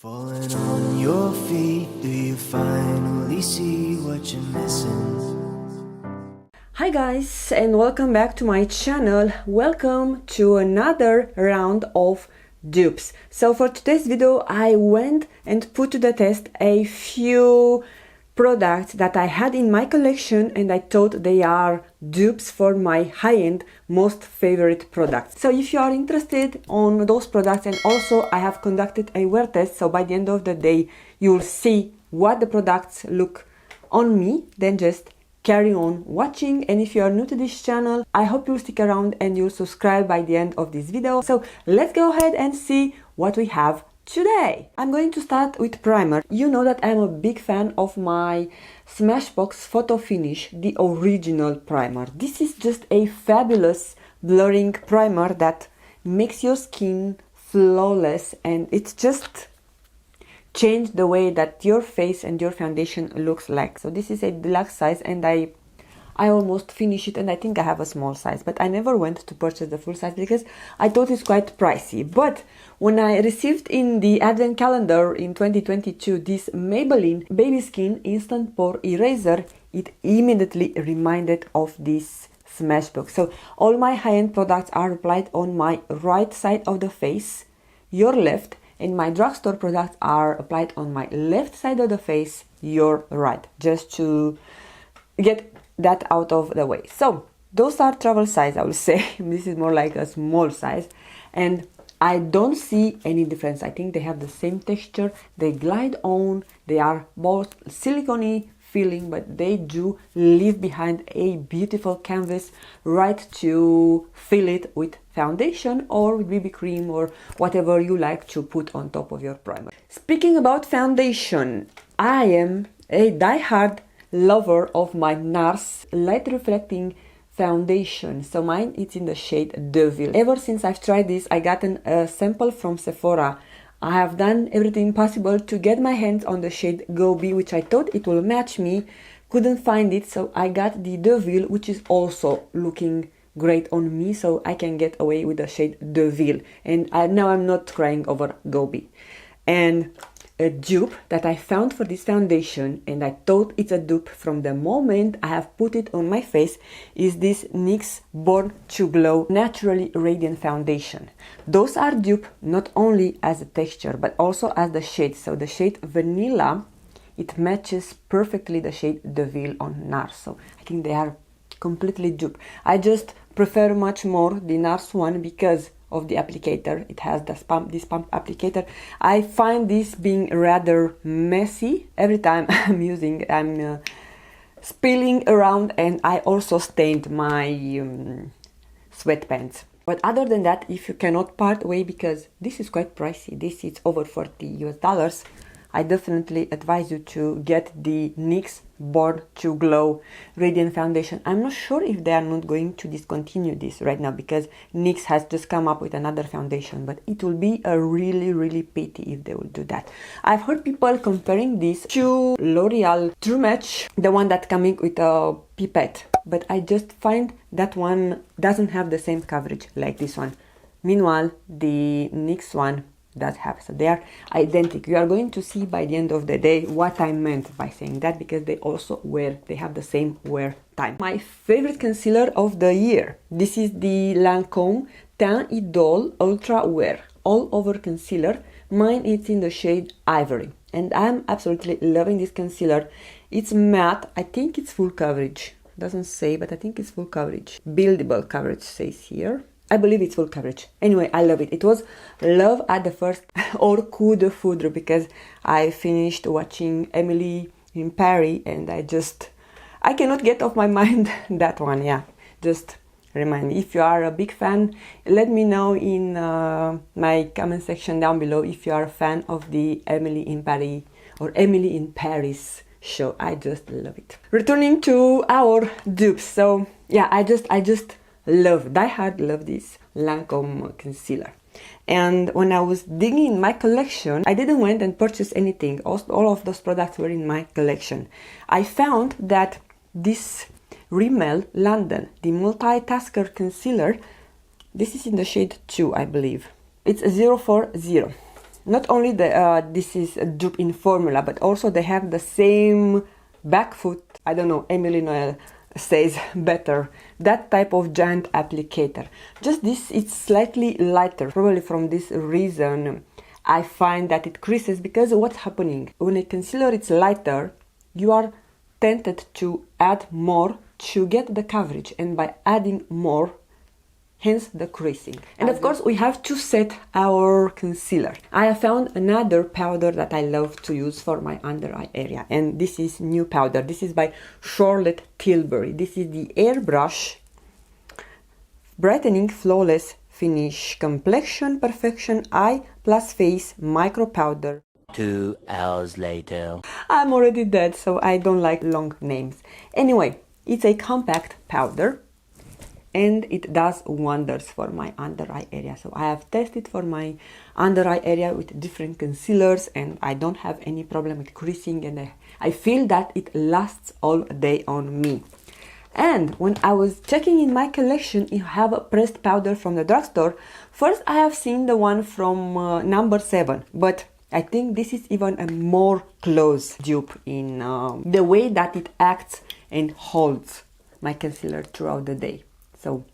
Falling on your feet, do you finally see what you're missing? Hi guys, and welcome back to my channel. Welcome to another round of dupes. So for today's video I went and put to the test a few products that I had in my collection, and I thought they are dupes for my high-end most favorite products. So if you are interested on those products, and also I have conducted a wear test, so by the end of the day you'll see what the products look on me, then just carry on watching. And if you are new to this channel, I hope you'll stick around and you'll subscribe by the end of this video. So let's go ahead and see what we have today. I'm going to start with primer. You know that I'm a big fan of my Smashbox Photo Finish, the original primer. This is just a fabulous blurring primer that makes your skin flawless, and it's just changed the way that your face and your foundation looks like. So this is a deluxe size, and I almost finished it, and I think I have a small size, but I never went to purchase the full size because I thought it's quite pricey. But when I received in the advent calendar in 2022 this Maybelline Baby Skin Instant Pore Eraser, it immediately reminded of this Smashbox. So all my high-end products are applied on my right side of the face, your left, and my drugstore products are applied on my left side of the face, your right, just to get that out of the way. So those are travel size, I will say. This is more like a small size, and I don't see any difference. I think they have the same texture, they glide on, they are both silicone feeling, but they do leave behind a beautiful canvas right to fill it with foundation or with BB cream or whatever you like to put on top of your primer. Speaking about foundation, I am a die-hard lover of my NARS light reflecting foundation. So mine is in the shade Deville. Ever since I've tried this, I got a sample from Sephora. I have done everything possible to get my hands on the shade Gobi, which I thought it will match me. Couldn't find it, so I got the Deville, which is also looking great on me, so I can get away with the shade Deville. And now I'm not crying over Gobi. And a dupe that I found for this foundation, and I thought it's a dupe from the moment I have put it on my face, is this NYX Born to Glow Naturally Radiant Foundation. Those are dupe not only as a texture but also as the shade. So the shade Vanilla, it matches perfectly the shade Deville on NARS. So I think they are completely dupe. I just prefer much more the NARS one because of the applicator. It has this pump applicator. I find this being rather messy. Every time I'm spilling around, and I also stained my sweatpants. But other than that, if you cannot part way, because this is quite pricey, this is over $40 US, I definitely advise you to get the NYX Born to Glow Radiant Foundation. I'm not sure if they are not going to discontinue this right now, because NYX has just come up with another foundation, but it will be a really pity if they will do that. I've heard people comparing this to L'Oreal True Match, the one that's coming with a pipette, but I just find that one doesn't have the same coverage like this one. Meanwhile, the NYX one does have, so they are identical. You are going to see by the end of the day what I meant by saying that, because they have the same wear time. My favorite concealer of the year, this is the Lancome Teint Idole Ultra Wear All Over Concealer. Mine is in the shade Ivory, and I'm absolutely loving this concealer. It's matte. I think it's full coverage, doesn't say, but I think it's full coverage. Buildable coverage says here. I believe it's full coverage. Anyway, I love it. It was love at the first or coup de foudre, because I finished watching Emily in Paris, and I cannot get off my mind that one. Yeah, just remind me. If you are a big fan, let me know in my comment section down below if you are a fan of the Emily in Paris or Emily in Paris show. I just love it. Returning to our dupes. So yeah, I just die-hard love this Lancome concealer. And when I was digging in my collection, I didn't went and purchase anything. All of those products were in my collection. I found that this Rimmel London, the Multitasker Concealer, this is in the shade 2, I believe. It's a 040. Not only this is a dupe in formula, but also they have the same back foot. I don't know, Emily Noel says better, that type of giant applicator. Just this, it's slightly lighter. Probably from this reason I find that it creases, because what's happening when a concealer is lighter, you are tempted to add more to get the coverage, and by adding more, hence the creasing. And of course we have to set our concealer. I have found another powder that I love to use for my under eye area, and this is new powder. This is by Charlotte Tilbury. This is the Airbrush Brightening Flawless Finish Complexion Perfection Eye Plus Face Micro Powder. 2 hours later. I'm already dead, so I don't like long names. Anyway, it's a compact powder, and it does wonders for my under eye area. So I have tested for my under eye area with different concealers, and I don't have any problem with creasing, and I feel that it lasts all day on me. And when I was checking in my collection, I have a pressed powder from the drugstore. First I have seen the one from number 7, but I think this is even a more close dupe in the way that it acts and holds my concealer throughout the day. So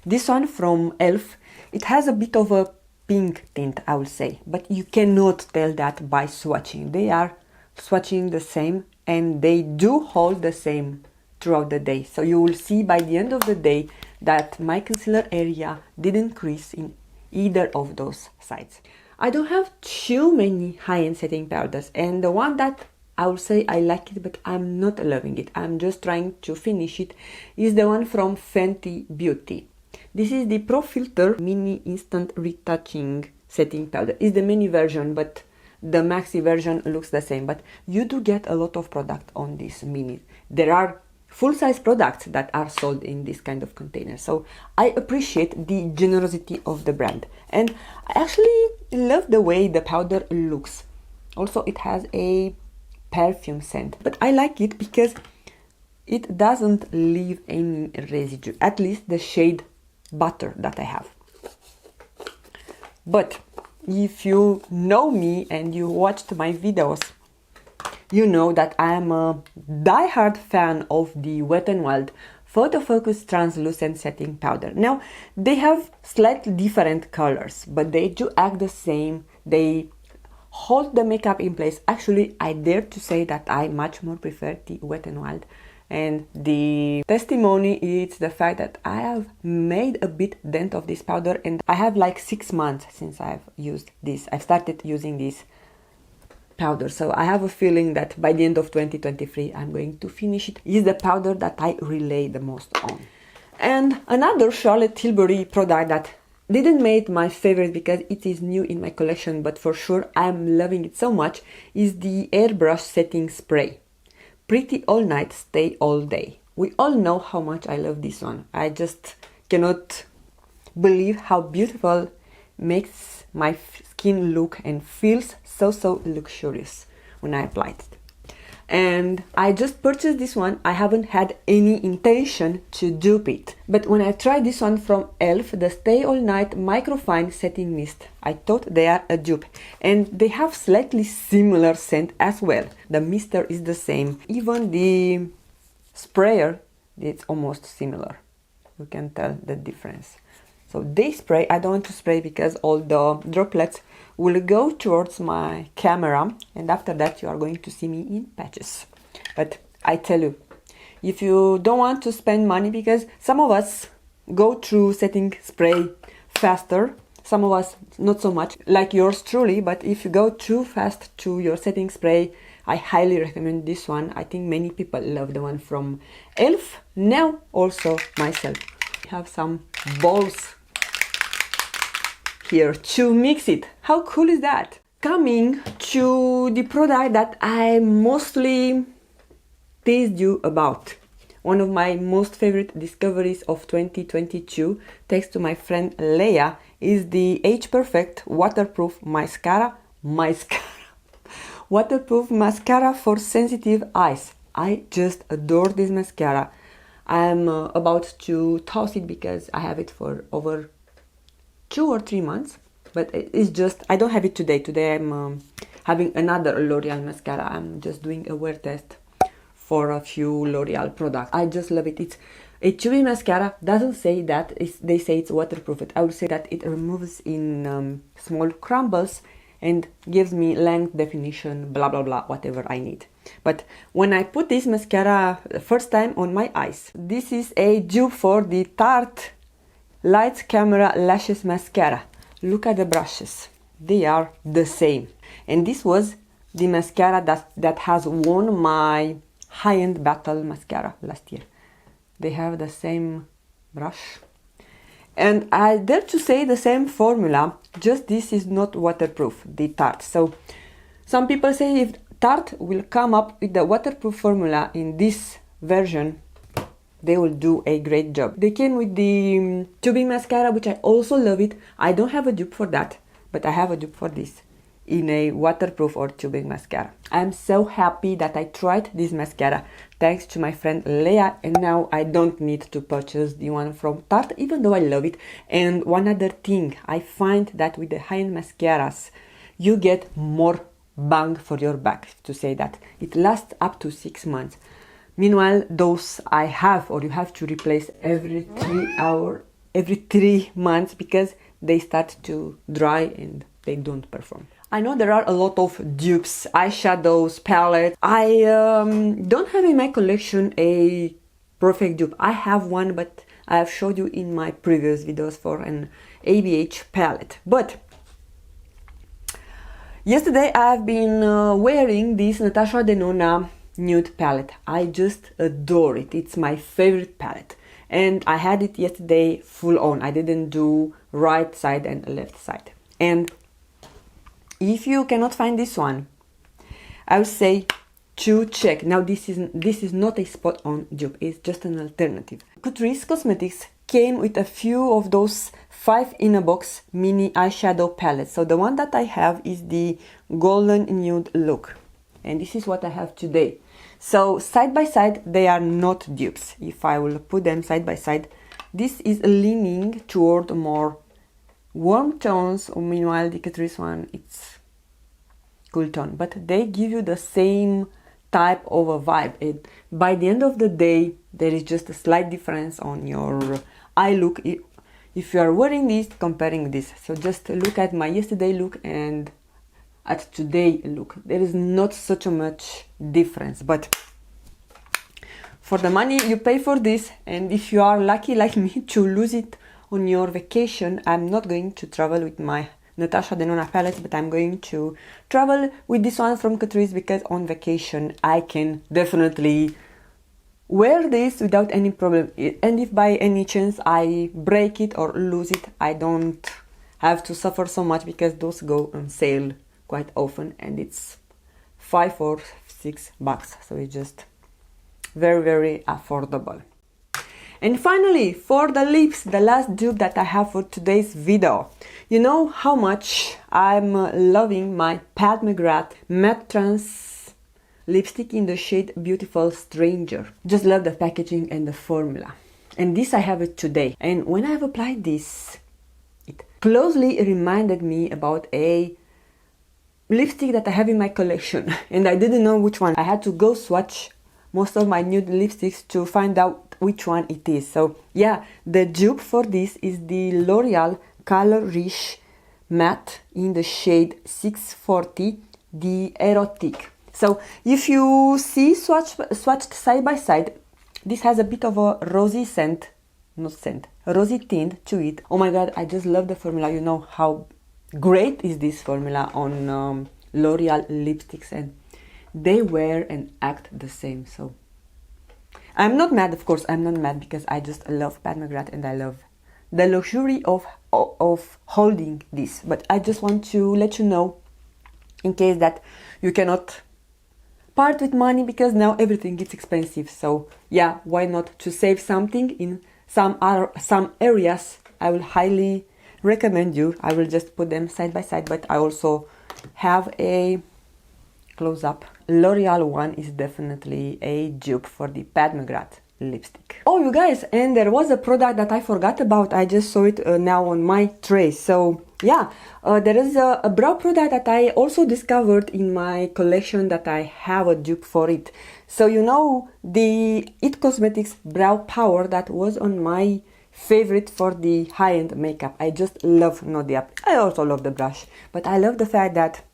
this one from e.l.f., it has a bit of a pink tint, I will say, but you cannot tell that by swatching. They are swatching the same, and they do hold the same throughout the day. So you will see by the end of the day that my concealer area didn't crease in either of those sides. I don't have too many high-end setting powders, and the one that I will say I like it, but I'm not loving it, I'm just trying to finish it, is the one from Fenty Beauty. This is the Pro Filter Mini Instant Retouching Setting Powder. It's the mini version, but the maxi version looks the same, but you do get a lot of product on this mini. There are full-size products that are sold in this kind of container, so I appreciate the generosity of the brand, and I actually love the way the powder looks. Also, it has a perfume scent, but I like it because it doesn't leave any residue, at least the shade Butter that I have. But if you know me and you watched my videos, you know that I am a die-hard fan of the Wet n Wild Photo Focus Translucent Setting Powder. Now, they have slightly different colors, but they do act the same. They hold the makeup in place. Actually, I dare to say that I much more prefer the Wet n Wild. And the testimony is the fact that I have made a bit dent of this powder, and I have like 6 months since I've used this. I've started using this powder, so I have a feeling that by the end of 2023 I'm going to finish it. It's the powder that I rely the most on. And another Charlotte Tilbury product that didn't make my favorite because it is new in my collection, but for sure I'm loving it so much, is the Airbrush Setting Spray. Pretty All Night, Stay All Day. We all know how much I love this one. I just cannot believe how beautiful makes my skin look and feels so luxurious when I applied it. And I just purchased this one. I haven't had any intention to dupe it, but when I tried this one from e.l.f., the Stay All Night Microfine Setting Mist, I thought they are a dupe, and they have slightly similar scent as well. The mister is the same, even the sprayer, it's almost similar. You can tell the difference. So they spray. I don't want to spray because all the droplets will go towards my camera, and after that you are going to see me in patches. But I tell you, if you don't want to spend money, because some of us go through setting spray faster, some of us not so much, like yours truly, but if you go too fast to your setting spray, I highly recommend this one. I think many people love the one from e.l.f. Now also myself. I have some balls here to mix it. How cool is that? Coming to the product that I mostly teased you about. One of my most favorite discoveries of 2022, thanks to my friend Leia, is the Age Perfect Waterproof Mascara. Waterproof Mascara for sensitive eyes. I just adore this mascara. I'm about to toss it because I have it for over 2 or 3 months, but it's just, I don't have it today. Today I'm having another L'Oreal mascara. I'm just doing a wear test for a few L'Oreal products. I just love it. It's a chewing mascara. Doesn't say that, they say it's waterproof. I would say that it removes in small crumbles and gives me length, definition, blah blah blah, whatever I need. But when I put this mascara first time on my eyes, this is a dupe for the Tarte Lights Camera Lashes Mascara. Look at the brushes, they are the same. And this was the mascara that has won my Highend Battle mascara last year. They have the same brush. And I dare to say the same formula, just this is not waterproof, the Tarte. So some people say if Tarte will come up with the waterproof formula in this version, they will do a great job. They came with the tubing mascara, which I also love it. I don't have a dupe for that, but I have a dupe for this in a waterproof or tubing mascara. I'm so happy that I tried this mascara thanks to my friend Leah, and now I don't need to purchase the one from Tarte, even though I love it. And one other thing, I find that with the high-end mascaras, you get more bang for your buck, to say that. It lasts up to 6 months. Meanwhile, those I have, or you have to replace every 3 months because they start to dry and they don't perform. I know there are a lot of dupes, eyeshadows, palettes. I don't have in my collection a perfect dupe. I have one, but I have showed you in my previous videos for an ABH palette. But yesterday I've been wearing this Natasha Denona nude palette. I just adore it. It's my favorite palette. And I had it yesterday full on. I didn't do right side and left side. And if you cannot find this one, I would say to check. Now this is not a spot on dupe, it's just an alternative. Catrice Cosmetics came with a few of those 5 in a box mini eyeshadow palettes. So the one that I have is the golden nude look, and this is what I have today. So side by side they are not dupes. If I will put them side by side, this is leaning toward more warm tones, meanwhile the Catrice one, it's cool tone, but they give you the same type of a vibe. And by the end of the day, there is just a slight difference on your eye look if you are wearing this comparing this. So just look at my yesterday look and at today look. There is not such a much difference, but for the money you pay for this, and if you are lucky like me to lose it on your vacation, I'm not going to travel with my Natasha Denona palette, but I'm going to travel with this one from Catrice because on vacation I can definitely wear this without any problem. And if by any chance I break it or lose it, I don't have to suffer so much because those go on sale quite often and it's $5 or $6, so it's just very, very affordable. And finally, for the lips, the last dupe that I have for today's video. You know how much I'm loving my Pat McGrath Matte Trans lipstick in the shade Beautiful Stranger. Just love the packaging and the formula. And this I have it today. And when I have applied this, it closely reminded me about a lipstick that I have in my collection. And I didn't know which one. I had to go swatch most of my nude lipsticks to find out which one it is. So yeah, the dupe for this is the L'Oreal Color Riche Matte in the shade 640, the Erotic. So if you see swatched side by side, this has a bit of a rosy scent, rosy tint to it. Oh my god, I just love the formula. You know how great is this formula on L'Oreal lipsticks, and they wear and act the same. So I'm not mad, of course, I'm not mad because I just love Pat McGrath and I love the luxury of holding this. But I just want to let you know, in case that you cannot part with money because now everything is expensive. So yeah, why not to save something in some areas? I will highly recommend you. I will just put them side by side, but I also have a close up. L'Oreal one is definitely a dupe for the Pat McGrath lipstick. Oh, you guys, and there was a product that I forgot about. I just saw it now on my tray. So yeah, there is a brow product that I also discovered in my collection that I have a dupe for it. So you know, the IT Cosmetics Brow Power that was on my favorite for the high-end makeup. I just love, not the app. I also love the brush, but I love the fact that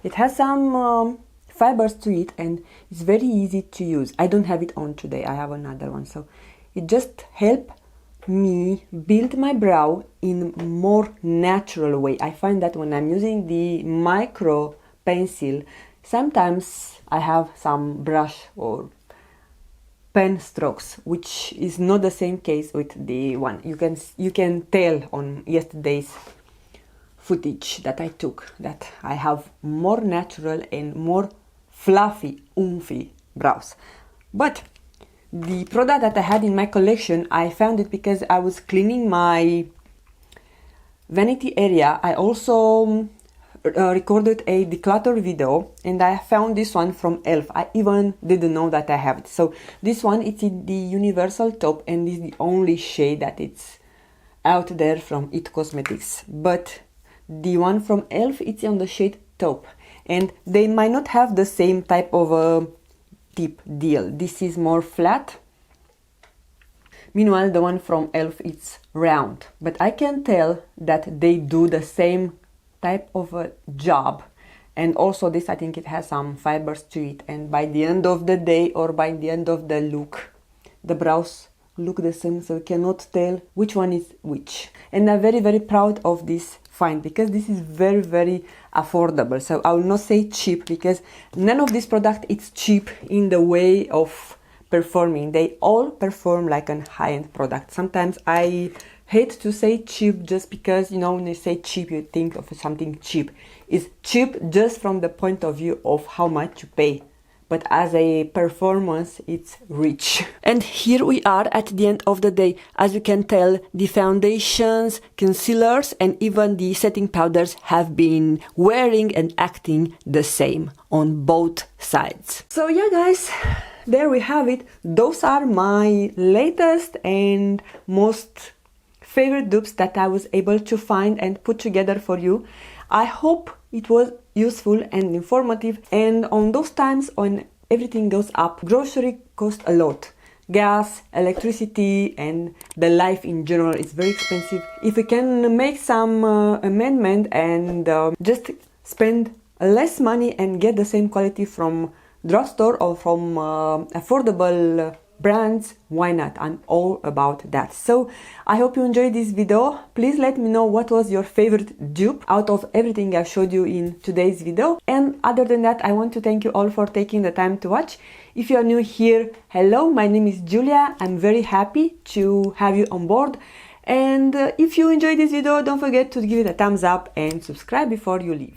it has some fibers to it and it's very easy to use. I don't have it on today, I have another one, so it just helps me build my brow in a more natural way. I find that when I'm using the micro pencil, sometimes I have some brush or pen strokes, which is not the same case with the one. You can tell on yesterday's footage that I took that I have more natural and more fluffy, oomphy brows. But the product that I had in my collection, I found it because I was cleaning my vanity area. I also recorded a declutter video and I found this one from e.l.f. I even didn't know that I have it. So this one, it's in the universal taupe and is the only shade that it's out there from IT Cosmetics. But the one from e.l.f., it's on the shade taupe, and they might not have the same type of a tip deal. This is more flat. Meanwhile, the one from e.l.f., it's round. But I can tell that they do the same type of a job. And also this, I think it has some fibers to it. And by the end of the day or by the end of the look, the brows look the same, so you cannot tell which one is which. And I'm very, very proud of this find because this is very, very affordable. So I will not say cheap because none of this product is cheap in the way of performing. They all perform like a high-end product. Sometimes I hate to say cheap just because, you know, when they say cheap, you think of something cheap. It's cheap just from the point of view of how much you pay. But as a performance, it's rich. And here we are at the end of the day. As you can tell, the foundations, concealers, and even the setting powders have been wearing and acting the same on both sides. So yeah, guys, there we have it. Those are my latest and most favorite dupes that I was able to find and put together for you. I hope it was useful and informative, and on those times when everything goes up, grocery costs a lot. Gas, electricity, and the life in general is very expensive. If we can make some amendment and just spend less money and get the same quality from drugstore or from affordable brands, why not? I'm all about that. So I hope you enjoyed this video. Please let me know what was your favorite dupe out of everything I showed you in today's video. And other than that, I want to thank you all for taking the time to watch. If you are new here, hello, my name is Julia. I'm very happy to have you on board. And if you enjoyed this video, don't forget to give it a thumbs up and subscribe before you leave.